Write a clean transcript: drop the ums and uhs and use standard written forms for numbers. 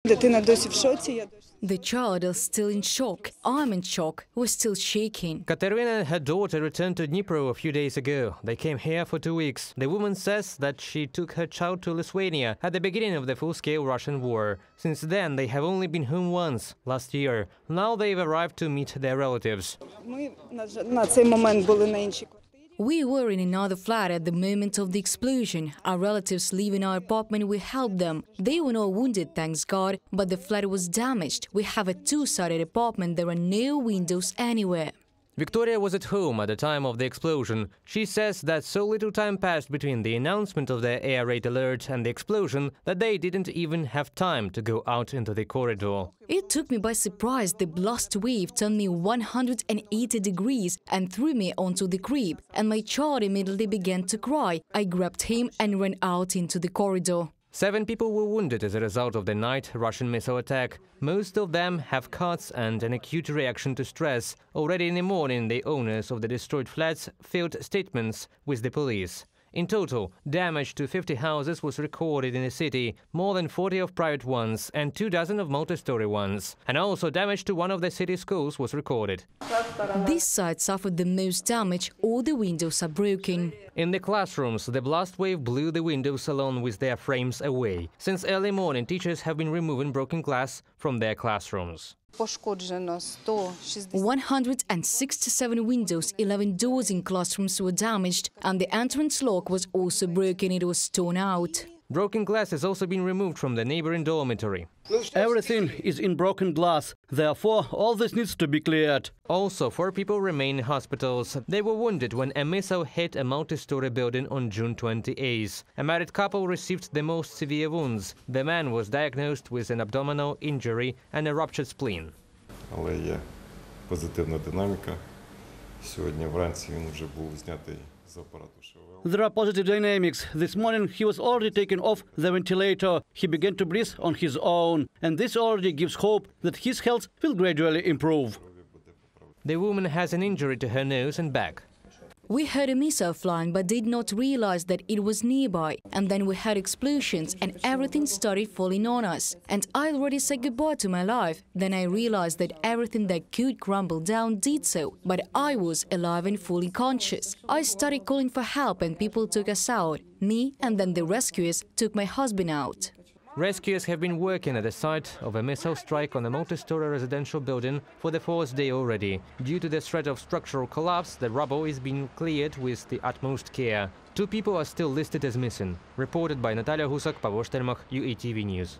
The child is still in shock. I'm in shock. We're still shaking. Katerina and her daughter returned to Dnipro a few days ago. They came here for 2 weeks. The woman says that she took her child to Lithuania at the beginning of the full-scale Russian war. Since then, they have only been home once, last year. Now they've arrived to meet their relatives. We were in another flat at the moment of the explosion. Our relatives live in our apartment. We helped them. They were not wounded, thanks God, but the flat was damaged. We have a two-sided apartment. There are no windows anywhere. Victoria was at home at the time of the explosion. She says that so little time passed between the announcement of the air raid alert and the explosion that they didn't even have time to go out into the corridor. It took me by surprise. The blast wave turned me 180 degrees and threw me onto the crib, and my child immediately began to cry. I grabbed him and ran out into the corridor. 7 people were wounded as a result of the night Russian missile attack. Most of them have cuts and an acute reaction to stress. Already in the morning, the owners of the destroyed flats filed statements with the police. In total, damage to 50 houses was recorded in the city, more than 40 of private ones and 24 of multi-story ones. And also damage to one of the city schools was recorded. This site suffered the most damage. All the windows are broken. In the classrooms, the blast wave blew the windows along with their frames away. Since early morning, teachers have been removing broken glass from their classrooms. 167 windows, 11 doors in classrooms were damaged, and the entrance lock was also broken. It was torn out. Broken glass has also been removed from the neighboring dormitory. Everything is in broken glass. Therefore, all this needs to be cleared. Also, 4 people remain in hospitals. They were wounded when a missile hit a multi-story building on June 28th. A married couple received the most severe wounds. The man was diagnosed with an abdominal injury and a ruptured spleen. Але є позитивна динаміка. Сьогодні вранці він вже був знятий з апарату ШВЛ. There are positive dynamics. This morning he was already taken off the ventilator. He began to breathe on his own. And this already gives hope that his health will gradually improve. The woman has an injury to her nose and back. We heard a missile flying but did not realize that it was nearby. And then we heard explosions and everything started falling on us. And I already said goodbye to my life. Then I realized that everything that could crumble down did so. But I was alive and fully conscious. I started calling for help and people took us out. Me and then the rescuers took my husband out. Rescuers have been working at the site of a missile strike on a multi-story residential building for the 4th day already. Due to the threat of structural collapse, the rubble is being cleared with the utmost care. 2 people are still listed as missing. Reported by Natalia Husak, Pavlo Shtermach, UATV News.